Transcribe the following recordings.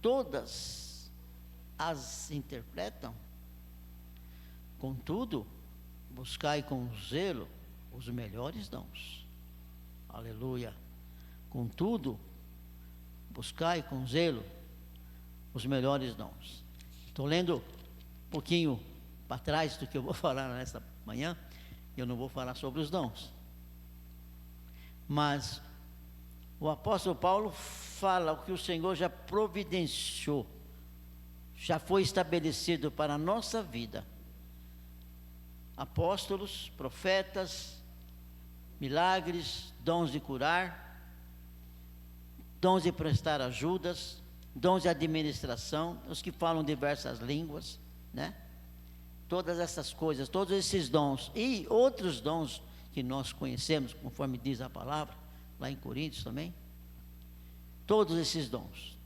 todas as interpretam. Contudo, buscai com zelo os melhores dons. Aleluia. Contudo, buscai com zelo os melhores dons. Estou lendo um pouquinho para trás do que eu vou falar nesta manhã. Eu não vou falar sobre os dons, mas o apóstolo Paulo fala o que o Senhor já providenciou, já foi estabelecido para a nossa vida. Apóstolos, profetas, milagres, dons de curar, dons de prestar ajudas, dons de administração, os que falam diversas línguas, né? Todas essas coisas, todos esses dons e outros dons que nós conhecemos, conforme diz a palavra, lá em Coríntios também. Todos esses dons,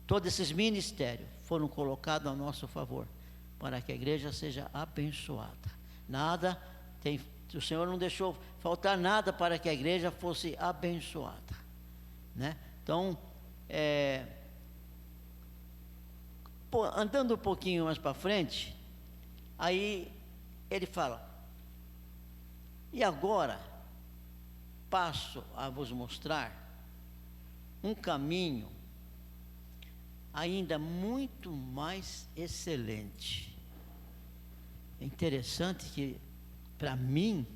todos esses ministérios foram colocados a nosso favor, para que a igreja seja abençoada. Nada tem, o Senhor não deixou faltar nada para que a igreja fosse abençoada, né? Então, andando um pouquinho mais para frente, aí ele fala: e agora passo a vos mostrar um caminho ainda muito mais excelente. É interessante que, para mim,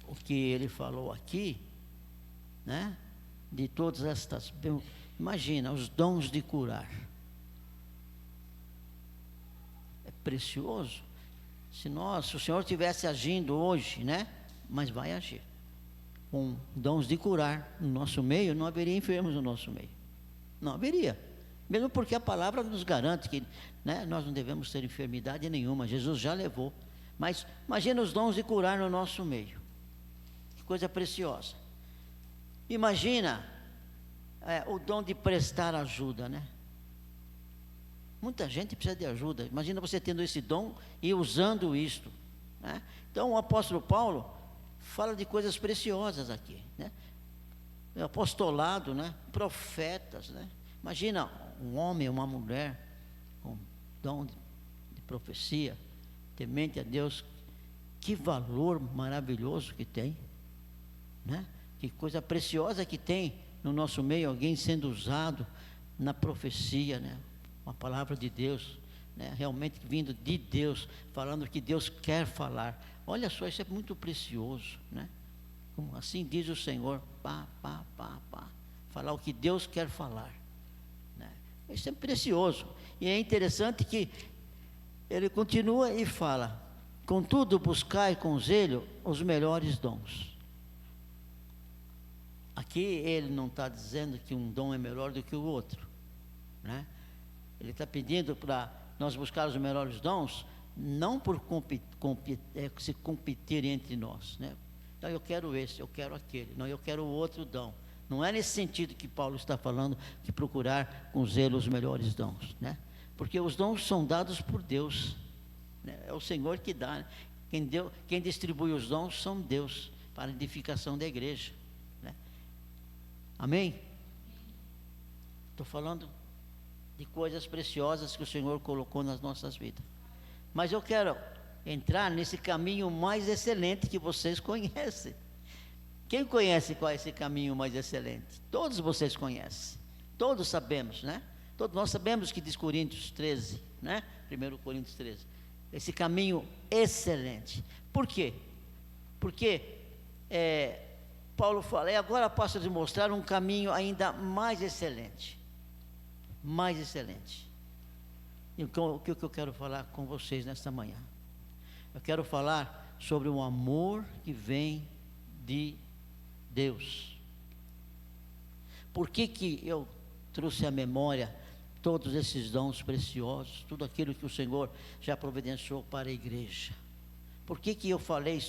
o que ele falou aqui, né, de todas estas, imagina, os dons de curar. É precioso. Se o Senhor estivesse agindo hoje, né, mas vai agir com dons de curar no nosso meio, não haveria enfermos no nosso meio, não haveria, mesmo porque a palavra nos garante que, né, nós não devemos ter enfermidade nenhuma, Jesus já levou. Mas imagina os dons de curar no nosso meio, que coisa preciosa. Imagina o dom de prestar ajuda, né? Muita gente precisa de ajuda. Imagina você tendo esse dom e usando isto, né? Então o apóstolo Paulo fala de coisas preciosas aqui, né? Apostolado, né? Profetas, né? Imagina um homem, uma mulher com dom de profecia, temente a Deus. Que valor maravilhoso que tem, né? Que coisa preciosa que tem no nosso meio, alguém sendo usado na profecia, né? Uma palavra de Deus, né? Realmente vindo de Deus, falando o que Deus quer falar. Olha só, isso é muito precioso, né? Como assim diz o Senhor, falar o que Deus quer falar, né? Isso é precioso. E é interessante que ele continua e fala: contudo, buscai com zelo os melhores dons. Aqui ele não está dizendo que um dom é melhor do que o outro, né? Ele está pedindo para nós buscar os melhores dons, não por se competir entre nós, né? Então eu quero esse, eu quero aquele, não, eu quero o outro dom. Não é nesse sentido que Paulo está falando, que procurar com zelo os melhores dons, né? Porque os dons são dados por Deus, né? É o Senhor que dá, né? Quem distribui os dons são Deus, para a edificação da igreja, né? Amém? Estou falando de coisas preciosas que o Senhor colocou nas nossas vidas. Mas eu quero entrar nesse caminho mais excelente que vocês conhecem. Quem conhece qual é esse caminho mais excelente? Todos vocês conhecem. Todos sabemos, né? Todos nós sabemos que diz Coríntios 13, né? 1 Coríntios 13. Esse caminho excelente. Por quê? Porque Paulo fala: agora passo a lhes mostrar um caminho ainda mais excelente. Mais excelente. Então, o que eu quero falar com vocês nesta manhã? Eu quero falar sobre o amor que vem de Deus. Por que eu trouxe à memória todos esses dons preciosos, tudo aquilo que o Senhor já providenciou para a igreja? Por que eu falei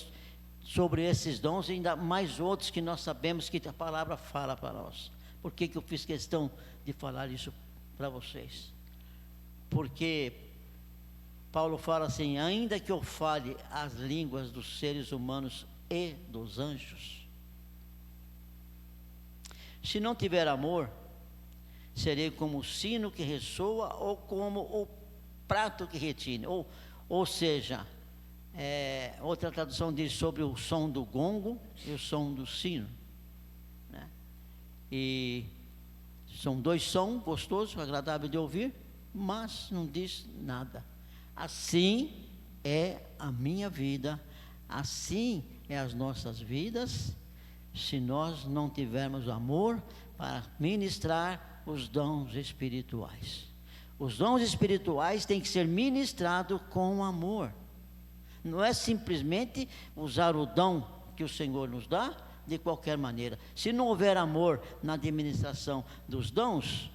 sobre esses dons e ainda mais outros que nós sabemos que a palavra fala para nós? Por que eu fiz questão de falar isso para vocês? Porque Paulo fala assim: ainda que eu fale as línguas dos seres humanos e dos anjos, se não tiver amor, serei como o sino que ressoa ou como o prato que retine. Ou seja, outra tradução diz sobre o som do gongo e o som do sino, né? E são dois sons gostosos, agradáveis de ouvir, mas não diz nada. Assim é a minha vida, assim é as nossas vidas, se nós não tivermos amor para ministrar os dons espirituais. Os dons espirituais têm que ser ministrados com amor. Não é simplesmente usar o dom que o Senhor nos dá de qualquer maneira. Se não houver amor na administração dos dons,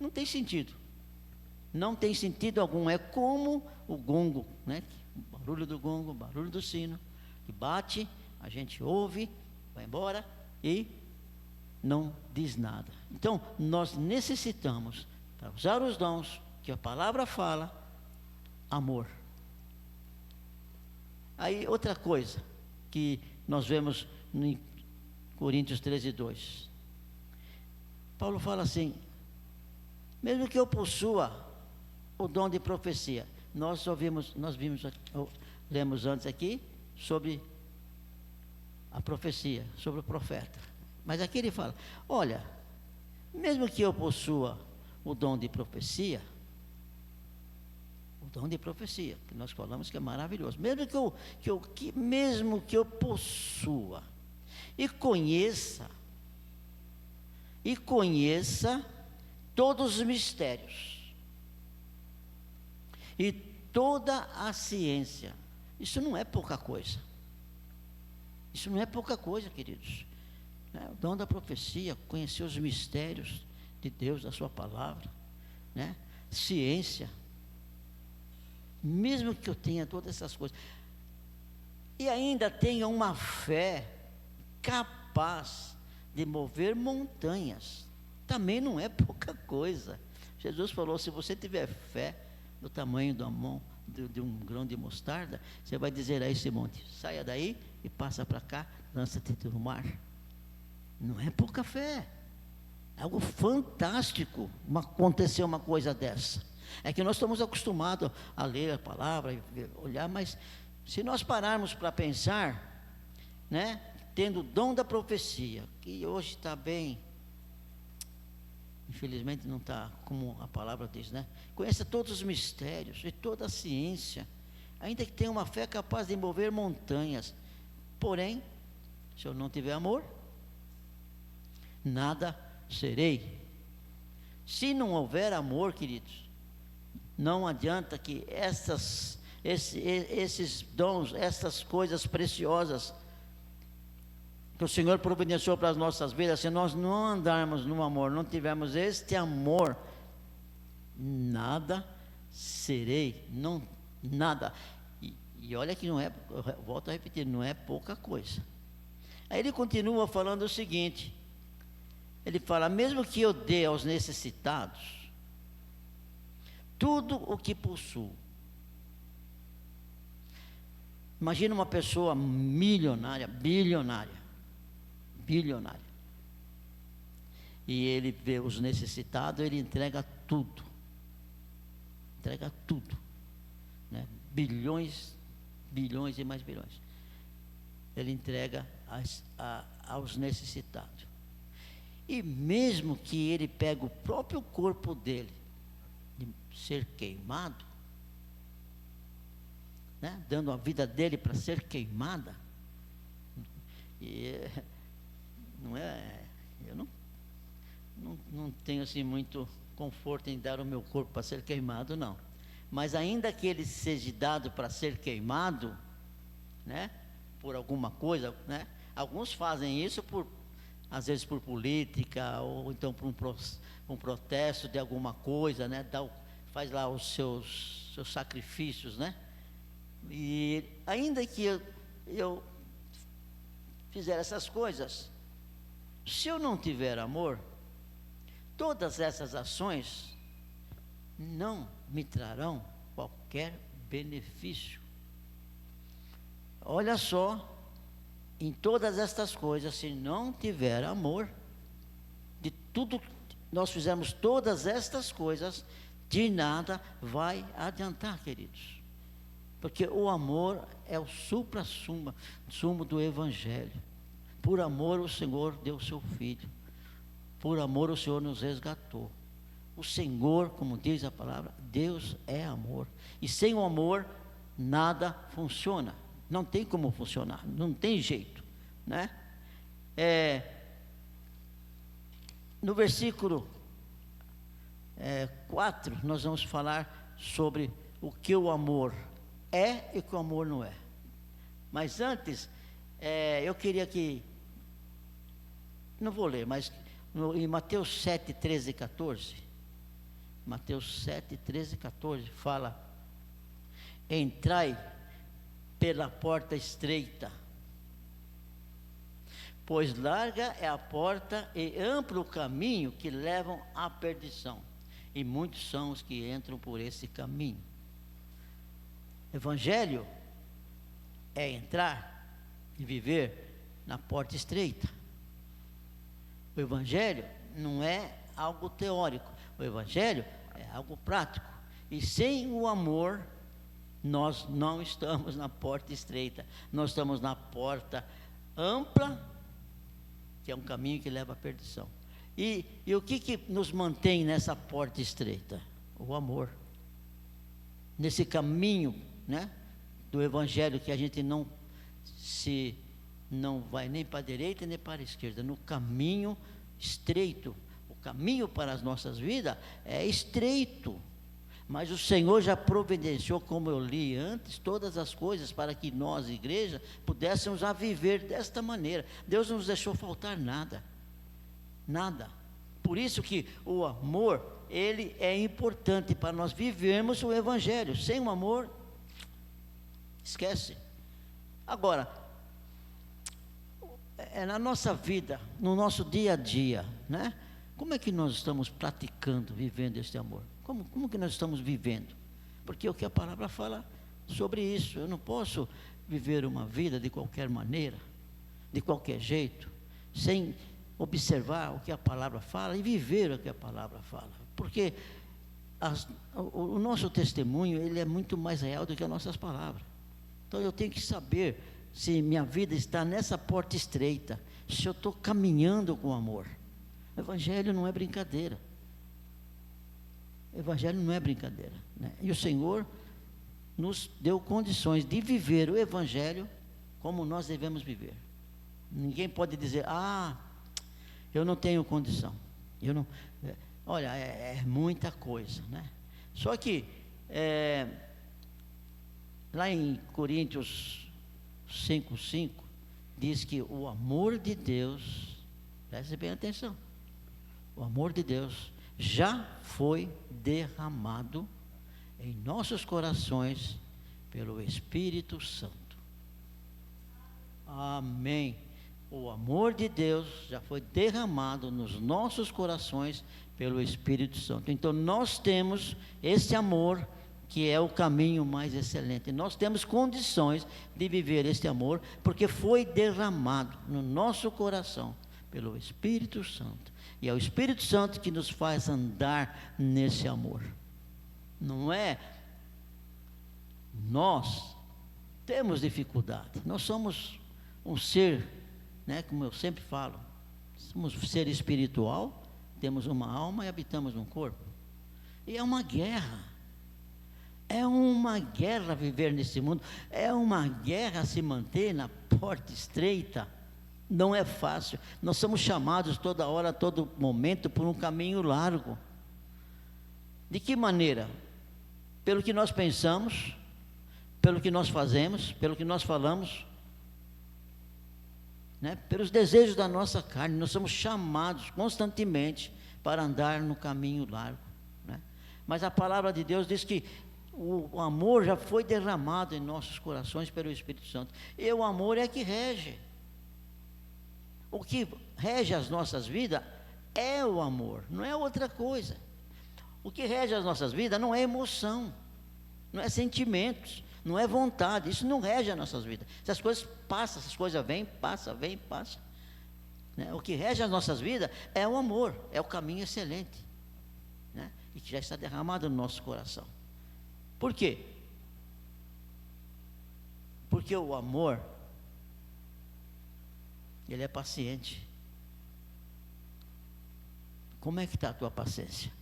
não tem sentido. Não tem sentido algum. É como o gongo, né? O barulho do gongo, o barulho do sino, que bate, a gente ouve, vai embora e não diz nada. Então, nós necessitamos, para usar os dons que a palavra fala, amor. Aí, outra coisa que nós vemos em Coríntios 13:2. Paulo fala assim: mesmo que eu possua o dom de profecia, lemos antes aqui sobre a profecia, sobre o profeta. Mas aqui ele fala: olha, mesmo que eu possua o dom de profecia, que nós falamos que é maravilhoso, mesmo que eu possua e conheça todos os mistérios e toda a ciência, isso não é pouca coisa. Isso não é pouca coisa, queridos. O dom da profecia, conhecer os mistérios de Deus, da sua palavra, né? Ciência. Mesmo que eu tenha todas essas coisas, e ainda tenha uma fé capaz de mover montanhas, também não é pouca coisa. Jesus falou: se você tiver fé do tamanho da mão de um grão de mostarda, você vai dizer a esse monte: saia daí e passa para cá, lança-te no mar. Não é pouca fé, é algo fantástico acontecer uma coisa dessa. É que nós estamos acostumados a ler a palavra e olhar, mas se nós pararmos para pensar, né, tendo o dom da profecia, que hoje está bem, infelizmente não está como a palavra diz, né? Conheça todos os mistérios e toda a ciência, ainda que tenha uma fé capaz de mover montanhas, porém, se eu não tiver amor, nada serei. Se não houver amor, queridos, não adianta que esses dons, essas coisas preciosas que o Senhor providenciou para as nossas vidas, se nós não andarmos no amor, não tivermos este amor, nada serei, não, nada. E olha que não é, volto a repetir, não é pouca coisa. Aí ele continua falando o seguinte, ele fala: mesmo que eu dê aos necessitados tudo o que possuo. Imagina uma pessoa milionária, bilionária, e ele vê os necessitados, ele entrega tudo, né? Bilhões e mais bilhões, ele entrega aos necessitados. E mesmo que ele pegue o próprio corpo dele, de ser queimado, né, dando a vida dele para ser queimada, e não é, eu não tenho assim muito conforto em dar o meu corpo para ser queimado, não. Mas ainda que ele seja dado para ser queimado, né, por alguma coisa, né, alguns fazem isso às vezes por política, ou então por um protesto de alguma coisa, né? Faz lá os seus sacrifícios, né? E ainda que eu fizer essas coisas, se eu não tiver amor, todas essas ações não me trarão qualquer benefício. Olha só, em todas estas coisas, se não tiver amor, de tudo, nós fizermos todas estas coisas, de nada vai adiantar, queridos. Porque o amor é o sumo do Evangelho. Por amor o Senhor deu o seu Filho. Por amor o Senhor nos resgatou. O Senhor, como diz a palavra, Deus é amor. E sem o amor, nada funciona. Não tem como funcionar, não tem jeito, né? No versículo 4, nós vamos falar sobre o que o amor é e o que o amor não é. Mas antes, eu queria que, não vou ler, mas em Mateus 7, 13 e 14, Mateus 7, 13 e 14, fala: entrai pela porta estreita, pois larga é a porta e amplo o caminho que levam à perdição, e muitos são os que entram por esse caminho. Evangelho é entrar e viver na porta estreita. O Evangelho não é algo teórico, o Evangelho é algo prático. E sem o amor, nós não estamos na porta estreita, nós estamos na porta ampla, que é um caminho que leva à perdição. E o que nos mantém nessa porta estreita? O amor. Nesse caminho, né, do Evangelho, que a gente não vai nem para a direita nem para a esquerda, no caminho estreito. O caminho para as nossas vidas é estreito, mas o Senhor já providenciou, como eu li antes, todas as coisas para que nós, igreja, pudéssemos a viver desta maneira. Deus não nos deixou faltar nada, nada. Por isso que o amor, ele é importante para nós vivermos o Evangelho. Sem o amor, esquece. Agora, na nossa vida, no nosso dia a dia, né? Como é que nós estamos praticando, vivendo este amor? Como que nós estamos vivendo? Porque o que a palavra fala sobre isso, eu não posso viver uma vida de qualquer maneira, de qualquer jeito, sem observar o que a palavra fala e viver o que a palavra fala. Porque o nosso testemunho, ele é muito mais real do que as nossas palavras. Então eu tenho que saber se minha vida está nessa porta estreita, se eu estou caminhando com amor. O Evangelho não é brincadeira. O Evangelho não é brincadeira, né? E o Senhor nos deu condições de viver o Evangelho como nós devemos viver. Ninguém pode dizer: eu não tenho condição. Olha, é muita coisa, né? Só que lá em Coríntios 5:5 diz que o amor de Deus, preste bem atenção, o amor de Deus já foi derramado em nossos corações pelo Espírito Santo. Amém. O amor de Deus já foi derramado nos nossos corações pelo Espírito Santo. Então nós temos esse amor, que é o caminho mais excelente. Nós temos condições de viver este amor, porque foi derramado no nosso coração pelo Espírito Santo. E é o Espírito Santo que nos faz andar nesse amor. Não é? Nós temos dificuldade. Nós somos um ser, né, como eu sempre falo, somos um ser espiritual, temos uma alma e habitamos num corpo. E é uma guerra. É uma guerra viver nesse mundo. É uma guerra se manter na porta estreita. Não é fácil. Nós somos chamados toda hora, a todo momento, por um caminho largo. De que maneira? Pelo que nós pensamos, pelo que nós fazemos, pelo que nós falamos, né? Pelos desejos da nossa carne. Nós somos chamados constantemente para andar no caminho largo, né? Mas a palavra de Deus diz que o amor já foi derramado em nossos corações pelo Espírito Santo. E o amor é que rege. O que rege as nossas vidas é o amor, não é outra coisa. O que rege as nossas vidas não é emoção, não é sentimentos, não é vontade. Isso não rege as nossas vidas. Essas coisas passam, essas coisas vêm, passa. né? O que rege as nossas vidas é o amor, é o caminho excelente, né? E que já está derramado no nosso coração. Por quê? Porque o amor, ele é paciente. Como é que está a tua paciência?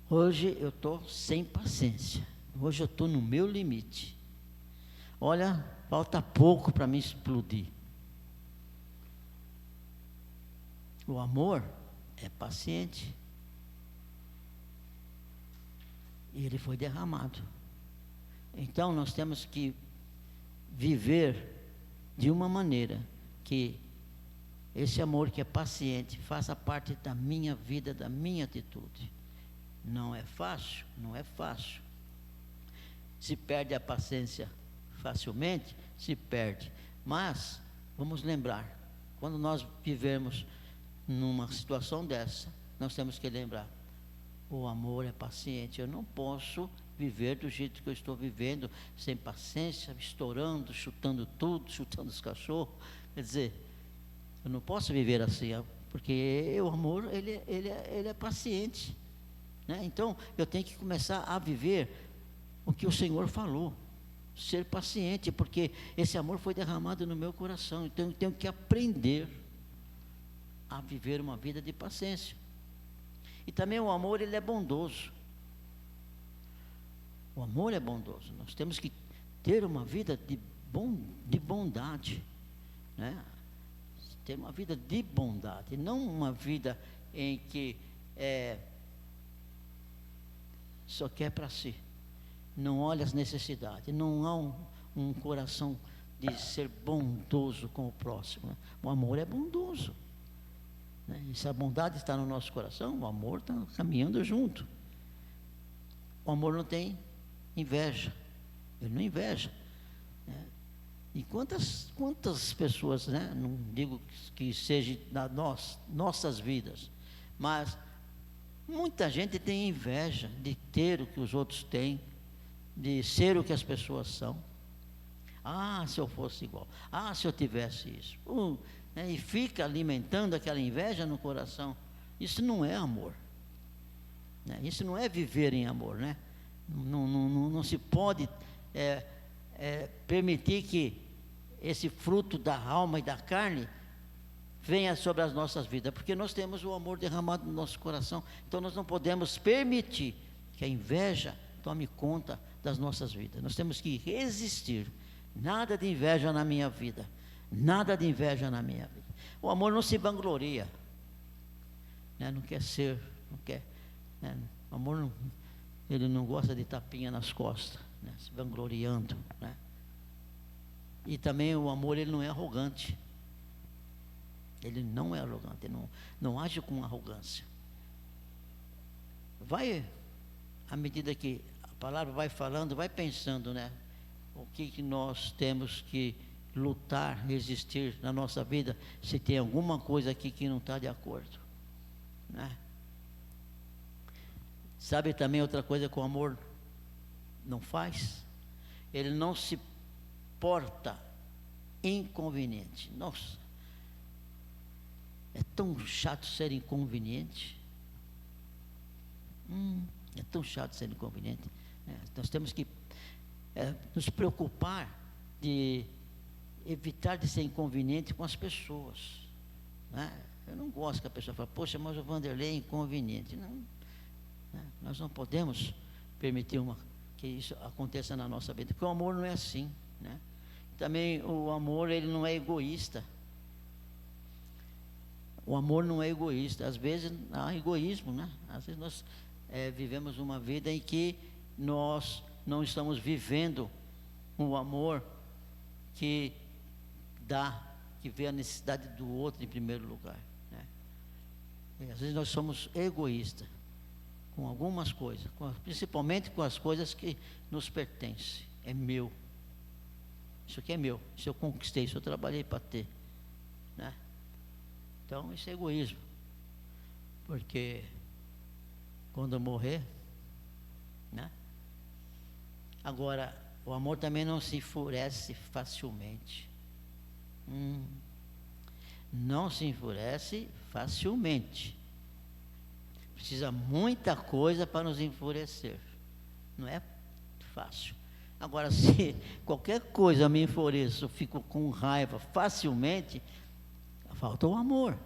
Hoje eu estou sem paciência. Hoje eu estou no meu limite. Olha, falta pouco para me explodir. O amor é paciente. E ele foi derramado. Então nós temos que viver de uma maneira que esse amor que é paciente faça parte da minha vida, da minha atitude. Não é fácil, não é fácil. Se perde a paciência facilmente, se perde. Mas, vamos lembrar, quando nós vivemos numa situação dessa, nós temos que lembrar, o amor é paciente. Eu não posso viver do jeito que eu estou vivendo, sem paciência, estourando, chutando tudo, chutando os cachorros. Quer dizer, eu não posso viver assim, porque o amor, ele é paciente, né? Então, eu tenho que começar a viver o que o Senhor falou, ser paciente, porque esse amor foi derramado no meu coração. Então, eu tenho que aprender a viver uma vida de paciência. E também o amor, ele é bondoso. O amor é bondoso. Nós temos que ter uma vida de bondade, né? Ter uma vida de bondade, não uma vida em que só quer para si, não olha as necessidades, não há um coração de ser bondoso com o próximo, né? O amor é bondoso, né? E se a bondade está no nosso coração, o amor está caminhando junto. O amor não tem inveja, ele não inveja, né? E quantas pessoas, né? Não digo que seja nas nossas vidas, mas muita gente tem inveja de ter o que os outros têm, de ser o que as pessoas são. Ah, se eu fosse igual. Ah, se eu tivesse isso. Né? E fica alimentando aquela inveja no coração. Isso não é amor, né? Isso não é viver em amor, né? Não se pode permitir que esse fruto da alma e da carne venha sobre as nossas vidas, porque nós temos o amor derramado no nosso coração. Então nós não podemos permitir que a inveja tome conta das nossas vidas. Nós temos que resistir. Nada de inveja na minha vida, nada de inveja na minha vida. O amor não se vangloria, né? Não quer ser, não quer, né? O amor ele não gosta de tapinha nas costas, né? Se vangloriando, né? E também o amor, ele não é arrogante. Ele não é arrogante, ele não age com arrogância. Vai, à medida que a palavra vai falando, vai pensando, né? O que nós temos que lutar, resistir na nossa vida, se tem alguma coisa aqui que não está de acordo, né? Sabe também outra coisa que o amor não faz? Ele não se porta inconveniente. Nossa, é tão chato ser inconveniente. É tão chato ser inconveniente. Nós temos que nos preocupar de evitar de ser inconveniente com as pessoas, né? Eu não gosto que a pessoa fale, poxa, mas o Vanderlei é inconveniente. Não, né? Nós não podemos permitir que isso aconteça na nossa vida, porque o amor não é assim, né? Também o amor, ele não é egoísta. O amor não é egoísta. Às vezes há egoísmo, né? Às vezes nós vivemos uma vida em que nós não estamos vivendo um amor que vê a necessidade do outro em primeiro lugar, né? E às vezes nós somos egoístas com algumas coisas, principalmente com as coisas que nos pertencem. É meu. Isso aqui é meu. Isso eu conquistei, isso eu trabalhei para ter, né? Então isso é egoísmo. Porque quando eu morrer, né? Agora, o amor também não se enfurece facilmente. Não se enfurece facilmente. Precisa muita coisa para nos enfurecer. Não é fácil. Agora, se qualquer coisa me enfureço, fico com raiva facilmente, falta o amor.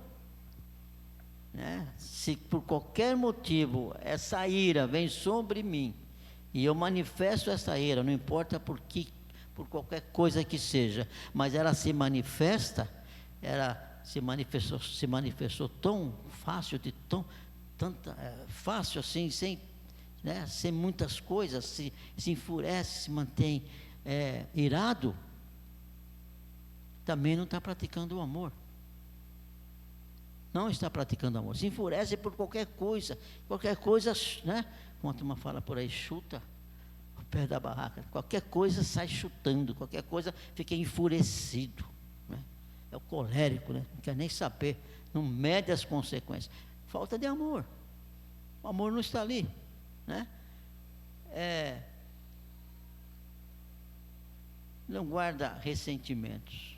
Né? Se por qualquer motivo essa ira vem sobre mim, e eu manifesto essa ira, não importa por qualquer coisa que seja, mas ela se manifesta, se manifestou tão fácil, fácil assim, sem muitas coisas, se enfurece, se mantém irado, também não está praticando o amor. Não está praticando amor. Se enfurece por qualquer coisa, né? Como a turma fala por aí, chuta o pé da barraca. Qualquer coisa sai chutando, qualquer coisa fica enfurecido. Né? É o colérico, né? Não quer nem saber, não mede as consequências. Falta de amor. O amor não está ali. Né? Não guarda ressentimentos.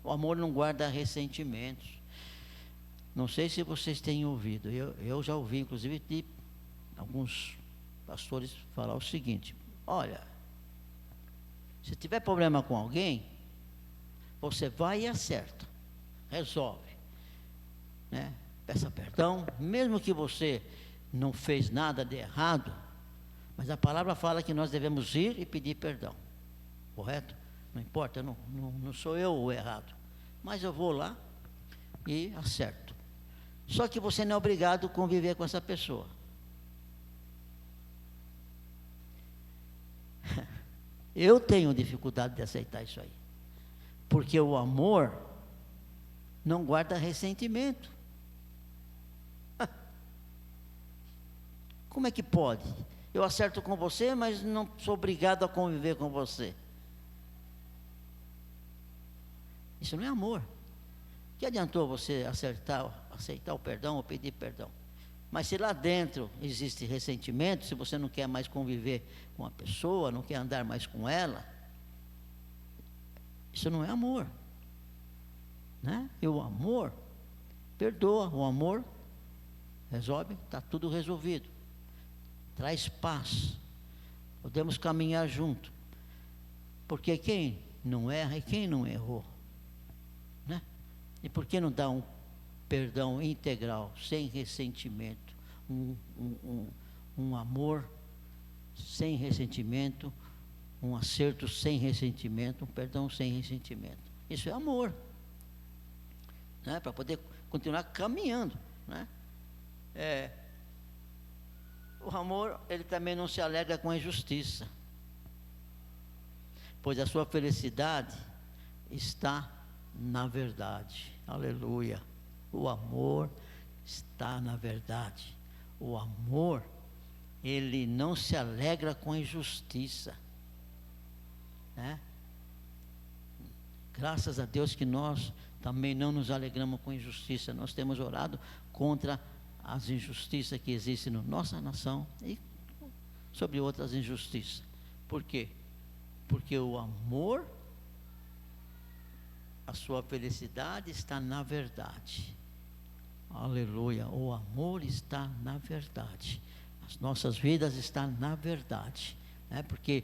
O amor não guarda ressentimentos. Não sei se vocês têm ouvido, eu já ouvi, inclusive, de alguns pastores falar o seguinte: olha, se tiver problema com alguém, você vai e acerta, resolve, né? Peça perdão, mesmo que você não fez nada de errado, mas a palavra fala que nós devemos ir e pedir perdão, correto? Não importa, não sou eu o errado, mas eu vou lá e acerto. Só que você não é obrigado a conviver com essa pessoa. Eu tenho dificuldade de aceitar isso aí, porque o amor não guarda ressentimento. Como é que pode? Eu acerto com você, mas não sou obrigado a conviver com você. Isso não é amor. Que adiantou você aceitar o perdão ou pedir perdão? Mas se lá dentro existe ressentimento, se você não quer mais conviver com a pessoa, não quer andar mais com ela, isso não é amor. Né? E o amor perdoa, o amor resolve, está tudo resolvido. Traz paz. Podemos caminhar junto. Porque quem não erra e quem não errou? Né? E por que não dá um perdão integral, sem ressentimento, um amor sem ressentimento, um acerto sem ressentimento, um perdão sem ressentimento? Isso é amor, né? Para poder continuar caminhando, né? O amor, ele também não se alegra com a injustiça, pois a sua felicidade está na verdade. Aleluia. O amor está na verdade. O amor, ele não se alegra com a injustiça, né? Graças a Deus que nós também não nos alegramos com injustiça. Nós temos orado contra as injustiças que existem na nossa nação e sobre outras injustiças. Por quê? Porque o amor, a sua felicidade está na verdade. Aleluia. O amor está na verdade. As nossas vidas estão na verdade, né? Porque,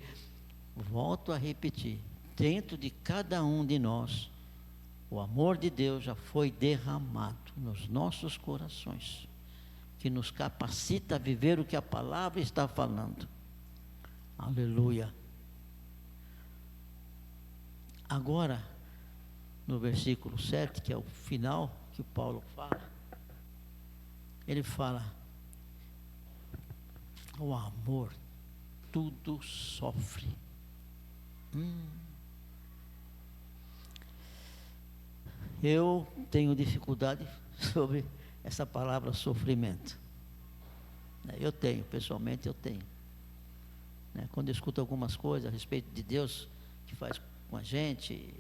volto a repetir, dentro de cada um de nós, o amor de Deus já foi derramado nos nossos corações, que nos capacita a viver o que a palavra está falando. Aleluia. Agora, no versículo 7, que é o final que Paulo fala, ele fala: o amor tudo sofre. Eu tenho dificuldade sobre essa palavra sofrimento. Pessoalmente eu tenho. Quando eu escuto algumas coisas a respeito de Deus que faz com a gente,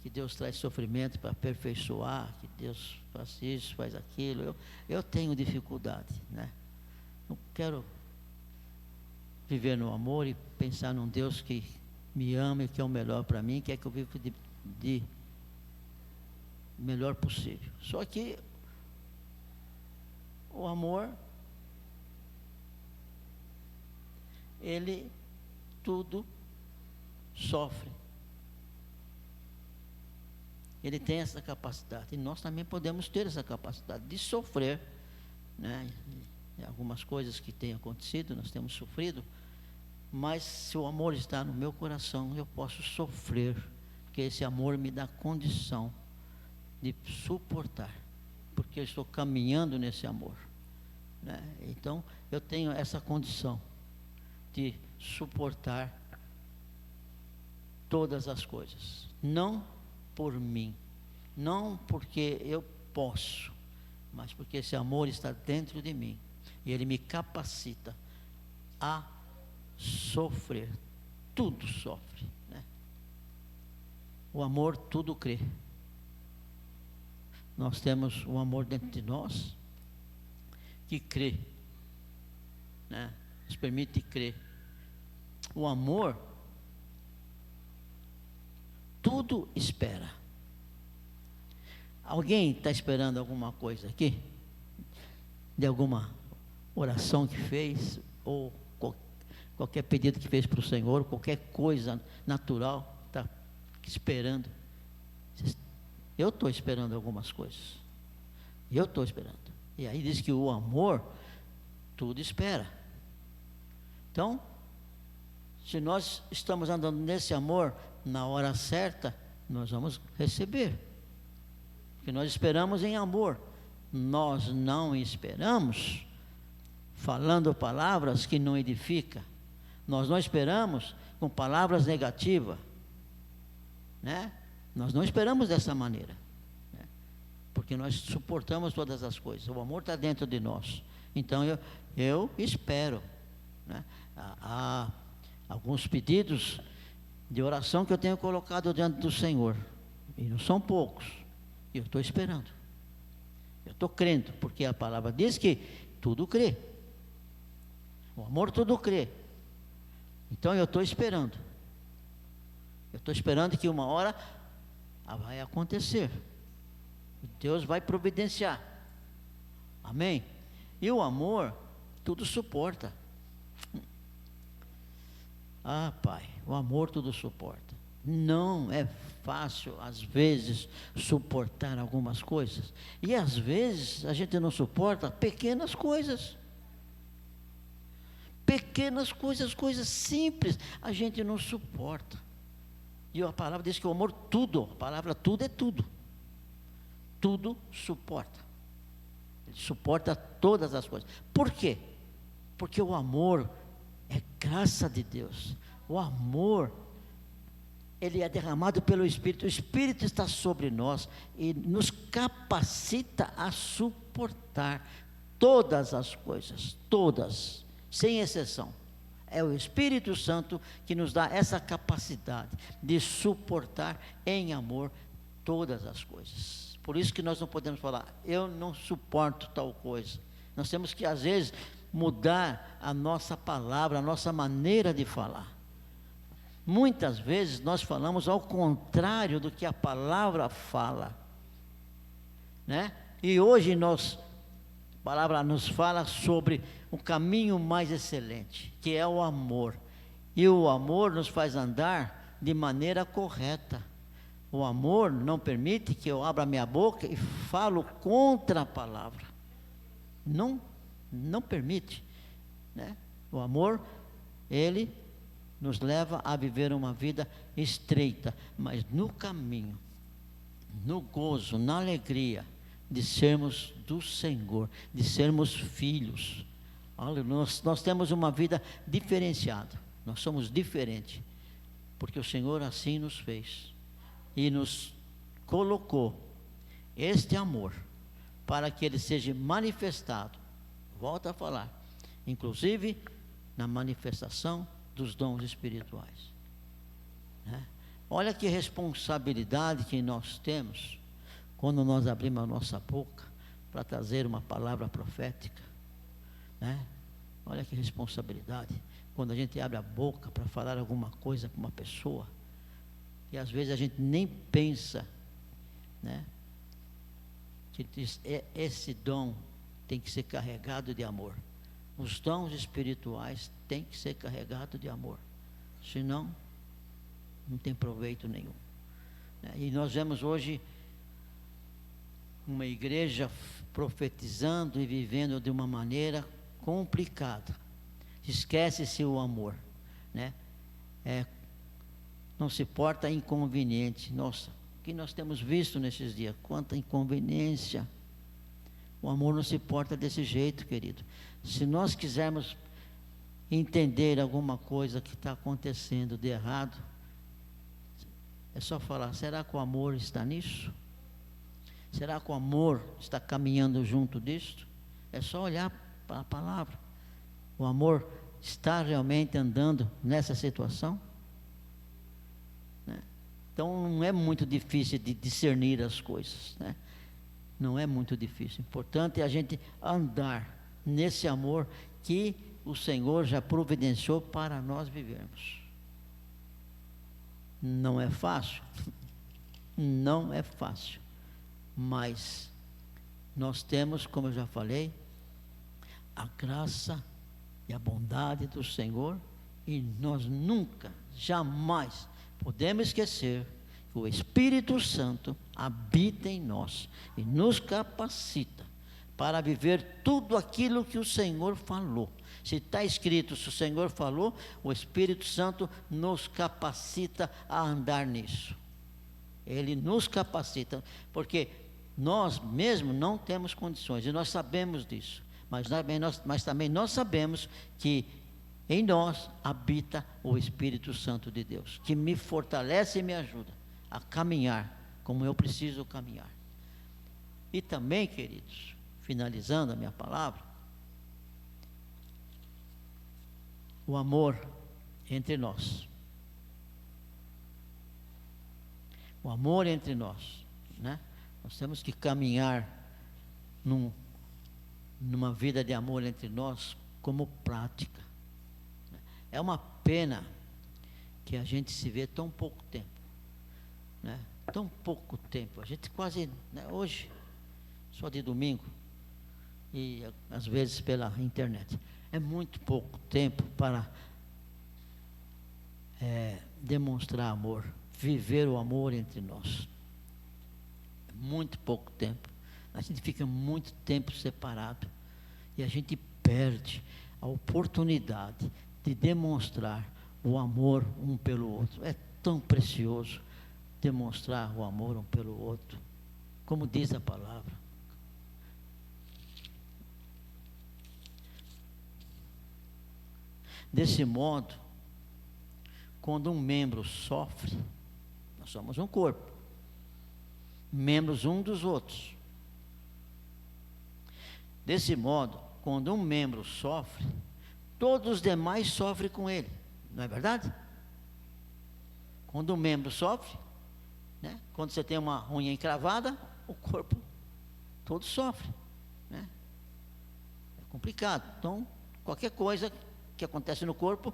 que Deus traz sofrimento para aperfeiçoar, que Deus faz isso, faz aquilo, eu tenho dificuldade, né? Não quero viver no amor e pensar num Deus que me ama e que é o melhor para mim, quer que eu viva de melhor possível. Só que o amor, ele tudo sofre. Ele tem essa capacidade, e nós também podemos ter essa capacidade de sofrer, né? Em algumas coisas que têm acontecido, nós temos sofrido, mas se o amor está no meu coração, eu posso sofrer, porque esse amor me dá condição de suportar, porque eu estou caminhando nesse amor, né? Então, eu tenho essa condição de suportar todas as coisas, não por mim, não porque eu posso, mas porque esse amor está dentro de mim, e ele me capacita a sofrer. Tudo sofre, né? O amor tudo crê. Nós temos o amor dentro de nós que crê, né? Nos permite crer. O amor tudo espera. Alguém está esperando alguma coisa aqui? De alguma oração que fez, ou qualquer pedido que fez para o Senhor, qualquer coisa natural, está esperando. Eu estou esperando algumas coisas. Eu estou esperando. E aí diz que o amor tudo espera. Então, se nós estamos andando nesse amor, na hora certa, nós vamos receber. Porque nós esperamos em amor. Nós não esperamos falando palavras que não edificam. Nós não esperamos com palavras negativas, né? Nós não esperamos dessa maneira, né? Porque nós suportamos todas as coisas. O amor está dentro de nós. Então eu espero, né? Há alguns pedidos de oração que eu tenho colocado diante do Senhor, e não são poucos, e eu estou esperando, eu estou crendo, porque a palavra diz que tudo crê, o amor tudo crê. Então eu estou esperando que uma hora vai acontecer, Deus vai providenciar, amém? E o amor tudo suporta. Ah, Pai, o amor tudo suporta. Não é fácil, às vezes, suportar algumas coisas. E às vezes a gente não suporta pequenas coisas. Pequenas coisas, coisas simples, a gente não suporta. E a palavra diz que o amor tudo, a palavra tudo é tudo. Tudo suporta. Ele suporta todas as coisas. Por quê? Porque o amor é graça de Deus. O amor, ele é derramado pelo Espírito. O Espírito está sobre nós e nos capacita a suportar todas as coisas, todas, sem exceção. É o Espírito Santo que nos dá essa capacidade de suportar em amor todas as coisas. Por isso que nós não podemos falar, eu não suporto tal coisa. Nós temos que, às vezes, mudar a nossa palavra, a nossa maneira de falar. Muitas vezes nós falamos ao contrário do que a palavra fala, né? E hoje a palavra nos fala sobre um caminho mais excelente, que é o amor. E o amor nos faz andar de maneira correta. O amor não permite que eu abra minha boca e falo contra a palavra. Não permite, né? O amor, ele nos leva a viver uma vida estreita, mas no caminho, no gozo, na alegria de sermos do Senhor, de sermos filhos. Olha, nós temos uma vida diferenciada, nós somos diferentes, porque o Senhor assim nos fez e nos colocou este amor para que ele seja manifestado. Volto a falar, inclusive na manifestação dos dons espirituais, né? Olha que responsabilidade que nós temos quando nós abrimos a nossa boca para trazer uma palavra profética, né? Olha que responsabilidade quando a gente abre a boca para falar alguma coisa com uma pessoa. E às vezes a gente nem pensa, né? Que esse dom tem que ser carregado de amor. Os dons espirituais têm que ser carregados de amor. Senão, não tem proveito nenhum. E nós vemos hoje uma igreja profetizando e vivendo de uma maneira complicada. Esquece-se o amor, né? Não se porta inconveniente. Nossa, o que nós temos visto nesses dias? Quanta inconveniência. O amor não se porta desse jeito, querido. Se nós quisermos entender alguma coisa que está acontecendo de errado, é só falar: será que o amor está nisso? Será que o amor está caminhando junto disto? É só olhar para a palavra. O amor está realmente andando nessa situação? Né? Então não é muito difícil de discernir as coisas, né? Não é muito difícil. O importante é a gente andar nesse amor que o Senhor já providenciou para nós vivermos. Não é fácil, não é fácil, mas nós temos, como eu já falei, a graça e a bondade do Senhor, e nós nunca, jamais podemos esquecer que o Espírito Santo habita em nós e nos capacita para viver tudo aquilo que o Senhor falou. Se está escrito, se o Senhor falou, o Espírito Santo nos capacita a andar nisso. Ele nos capacita, porque nós mesmos não temos condições, e nós sabemos disso, mas também nós sabemos que em nós habita o Espírito Santo de Deus, que me fortalece e me ajuda a caminhar como eu preciso caminhar. E também, queridos, finalizando a minha palavra, o amor entre nós. O amor entre nós, né? Nós temos que caminhar numa vida de amor entre nós como prática. É uma pena que a gente se vê tão pouco tempo, né? Tão pouco tempo. A gente quase, né, hoje, só de domingo, e às vezes pela internet. É muito pouco tempo para demonstrar amor, viver o amor entre nós. É muito pouco tempo. A gente fica muito tempo separado e a gente perde a oportunidade de demonstrar o amor um pelo outro. É tão precioso demonstrar o amor um pelo outro, como diz a palavra. Desse modo, quando um membro sofre, nós somos um corpo, membros um dos outros. Desse modo, quando um membro sofre, todos os demais sofrem com ele, não é verdade? Quando um membro sofre, né? Quando você tem uma unha encravada, o corpo todo sofre, né? É complicado. Então, qualquer coisa que acontece no corpo,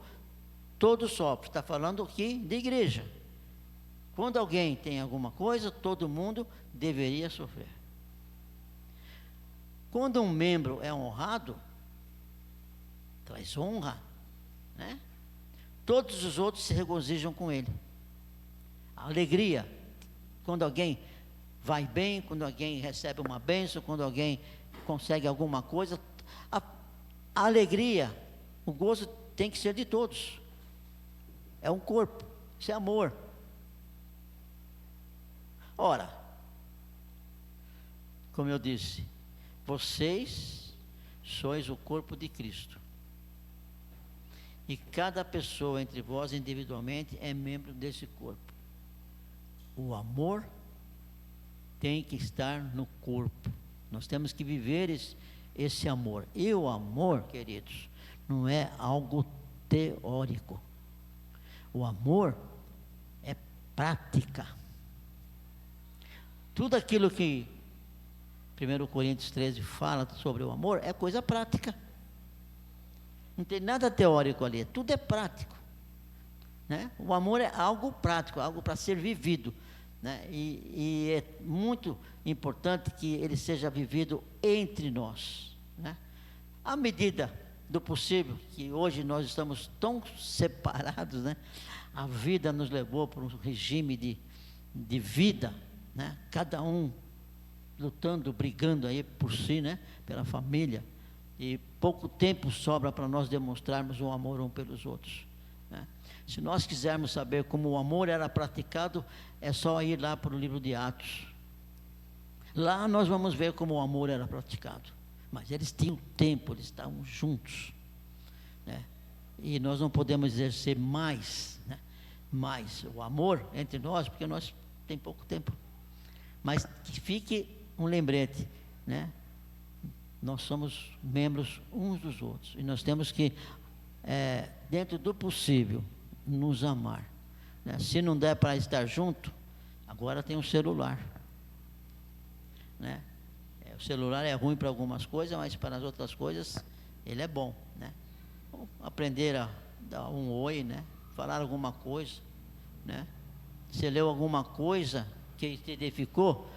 todo sofre. Está falando aqui de igreja. Quando alguém tem alguma coisa, todo mundo deveria sofrer. Quando um membro é honrado, traz honra, né? Todos os outros se regozijam com ele. A alegria, quando alguém vai bem, quando alguém recebe uma bênção, quando alguém consegue alguma coisa, a alegria, o gozo tem que ser de todos. É um corpo, isso é amor. Ora, como eu disse, vocês sois o corpo de Cristo. E cada pessoa entre vós individualmente é membro desse corpo. O amor tem que estar no corpo. Nós temos que viver esse amor. E o amor, queridos, não é algo teórico. O amor é prática. Tudo aquilo que 1 Coríntios 13 fala sobre o amor é coisa prática. Não tem nada teórico ali, tudo é prático. né? O amor é algo prático, algo para ser vivido, né? E é muito importante que ele seja vivido entre nós, né? À medida do possível, que hoje nós estamos tão separados, né? A vida nos levou para um regime de vida, né? Cada um lutando, brigando aí por si, né? Pela família, e pouco tempo sobra para nós demonstrarmos o amor um pelos outros, né? Se nós quisermos saber como o amor era praticado, é só ir lá para o livro de Atos. Lá nós vamos ver como o amor era praticado. Mas eles tinham tempo, eles estavam juntos, né? E nós não podemos exercer mais, né? Mais o amor entre nós, porque nós tem pouco tempo. Mas que fique um lembrete, né? Nós somos membros uns dos outros, e nós temos que, dentro do possível, nos amar, né? Se não der para estar junto, agora tem um celular, né? O celular é ruim para algumas coisas, mas para as outras coisas ele é bom, né? Aprender a dar um oi, né? Falar alguma coisa, né? Você leu alguma coisa que te edificou,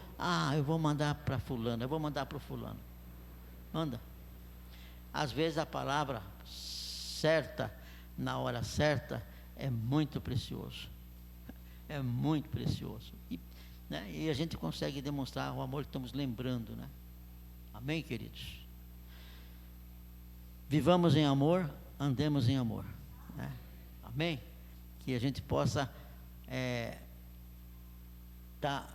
eu vou mandar para fulano, eu vou mandar para o fulano. Manda. Às vezes a palavra certa, na hora certa, é muito precioso. É muito precioso. Né? E a gente consegue demonstrar o amor que estamos lembrando, né? Amém, queridos? Vivamos em amor, andemos em amor, né? Amém? Que a gente possa estar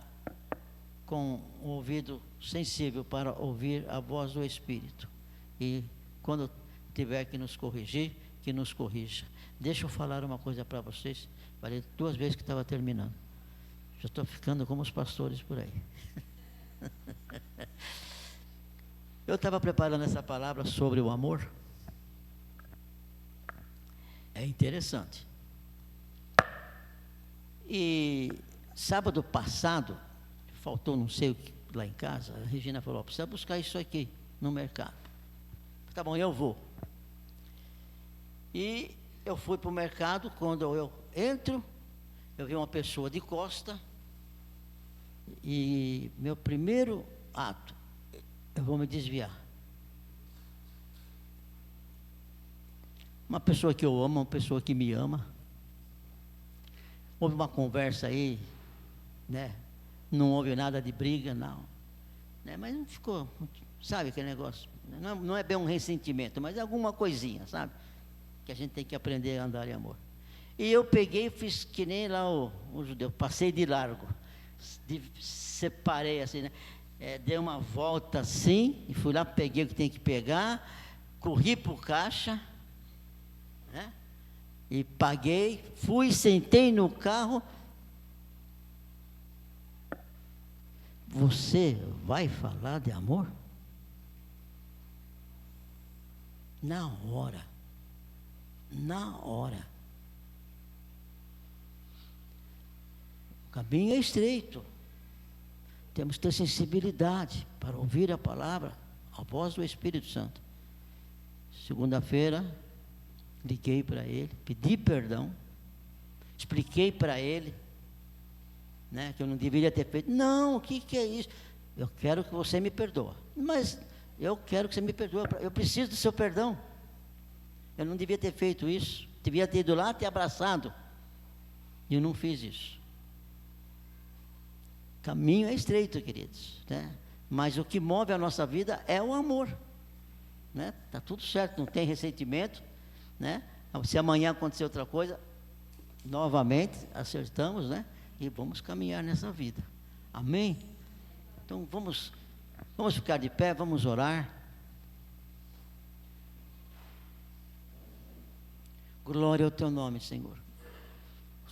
com o ouvido sensível para ouvir a voz do Espírito. E quando tiver que nos corrigir, que nos corrija. Deixa eu falar uma coisa para vocês. Falei 2 vezes que estava terminando. Já estou ficando como os pastores por aí. Eu estava preparando essa palavra sobre o amor. É interessante. E sábado passado, faltou não sei o que lá em casa, a Regina falou, precisa buscar isso aqui no mercado. Tá bom, eu vou. E eu fui para o mercado. Quando eu entro, eu vi uma pessoa de costa, e meu primeiro ato, eu vou me desviar. Uma pessoa que eu amo, uma pessoa que me ama. Houve uma conversa aí, né? Não houve nada de briga, não, né? Mas não ficou, sabe aquele negócio? Não é bem um ressentimento, mas é alguma coisinha, sabe? Que a gente tem que aprender a andar em amor. E eu peguei e fiz que nem lá o judeu, passei de largo, separei assim, né? Dei uma volta assim, e fui lá, peguei o que tem que pegar, corri para o caixa, né? E paguei, fui, sentei no carro. Você vai falar de amor? Na hora. Na hora. O caminho é estreito. Temos que ter sensibilidade para ouvir a palavra, a voz do Espírito Santo. Segunda-feira, liguei para ele, pedi perdão, expliquei para ele, né, que eu não deveria ter feito. Não, o que é isso? Eu quero que você me perdoe. Mas eu quero que você me perdoe, eu preciso do seu perdão. Eu não devia ter feito isso, devia ter ido lá, ter abraçado. E eu não fiz isso. O caminho é estreito, queridos, né? Mas o que move a nossa vida é o amor, né? Está tudo certo, não tem ressentimento, né? Se amanhã acontecer outra coisa, novamente acertamos, né? E vamos caminhar nessa vida. Amém? Então vamos ficar de pé, vamos orar. Glória ao teu nome, Senhor.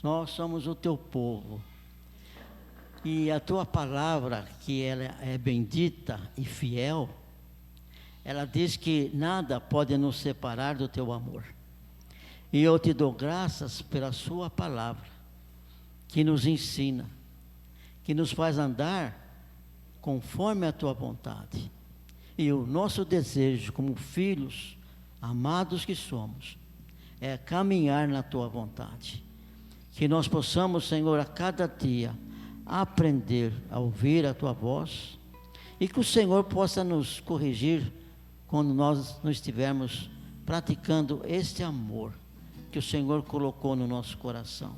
Nós somos o teu povo. E a tua palavra, que ela é bendita e fiel, ela diz que nada pode nos separar do teu amor. E eu te dou graças pela sua palavra, que nos ensina, que nos faz andar conforme a tua vontade. E o nosso desejo, como filhos amados que somos, é caminhar na tua vontade. que nós possamos, Senhor, a cada dia aprender a ouvir a Tua voz, e que o Senhor possa nos corrigir quando nós não estivermos praticando este amor que o Senhor colocou no nosso coração.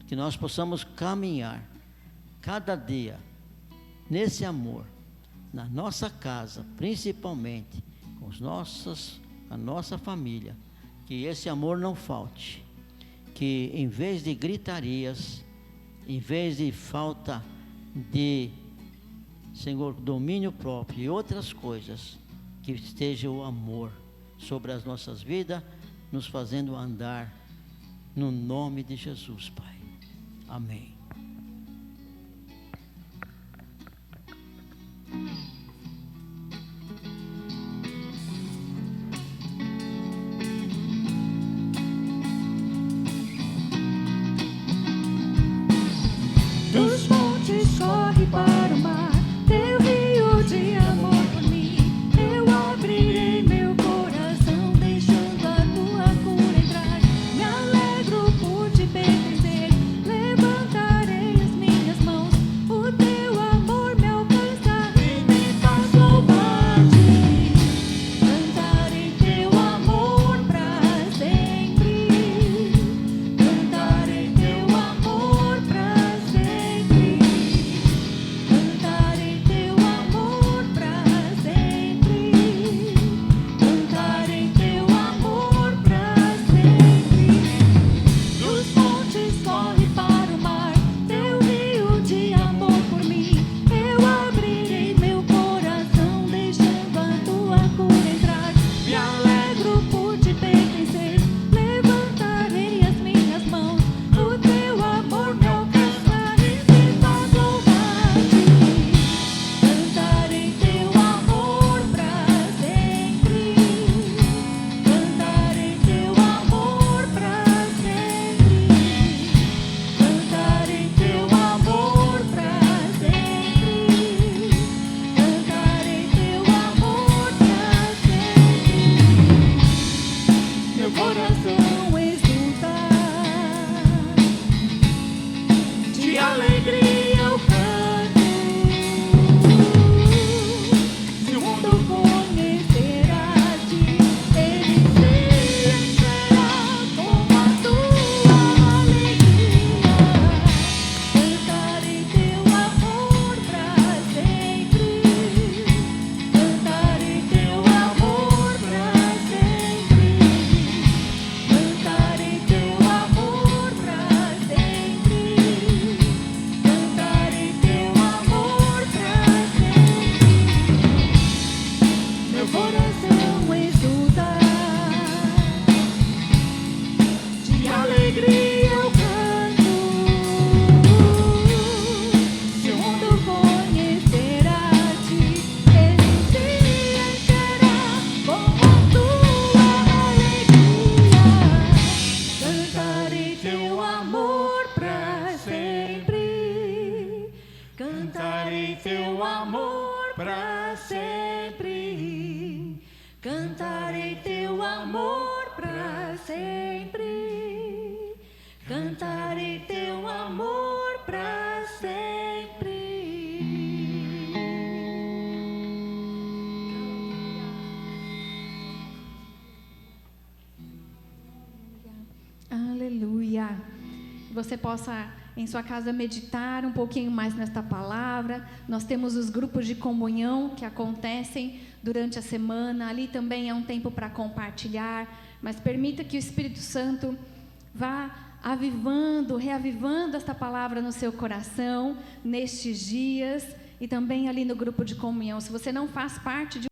Que nós possamos caminhar cada dia nesse amor, na nossa casa, principalmente com a nossa família, que esse amor não falte, que em vez de gritarias, em vez de falta de, Senhor, domínio próprio e outras coisas, que esteja o amor sobre as nossas vidas, nos fazendo andar no nome de Jesus, Pai. Amém. Dos montes corre para o mar, teu rio de amor por mim. Eu abrirei meu coração, deixando a tua cura entrar. Me alegro por te pertencer, levantarei as minhas mãos. O teu amor me alcança e me faz louvar-te. Cantarei teu amor pra sempre. Cantarei teu amor pra sempre. Cantarei teu amor pra sempre. Cantarei teu amor pra sempre. Dos montes corre para o mar, teu rio de amor por mim. Eu abrirei meu coração, deixando a tua cura entrar. Me alegro por te pertencer, levantarei as minhas mãos. O teu amor me alcança e me faz louvar-te. Cantarei teu amor pra sempre. Cantarei teu amor pra sempre. Cantarei teu amor pra sempre. Cantarei teu amor pra sempre. Meu coração exulta, de alegria eu canto. Se o mundo conhecerá-te, ele se encherá com a tua alegria. Cantarei teu amor pra sempre. Cantarei teu amor pra sempre. Cantarei teu amor pra sempre. Cantarei teu amor pra sempre. Meu coração exulta, de alegria eu canto. Se o mundo conhecerá-te, ele se encherá com a tua alegria. Cantarei teu amor pra sempre. Cantarei teu amor pra sempre. Cantarei teu amor pra sempre. Cantarei teu amor pra sempre. Aleluia. Você possa, em sua casa, meditar um pouquinho mais nesta palavra. Nós temos os grupos de comunhão que acontecem durante a semana. Ali também é um tempo para compartilhar. Mas permita que o Espírito Santo vá avivando, reavivando esta palavra no seu coração nestes dias. E também ali no grupo de comunhão. Se você não faz parte de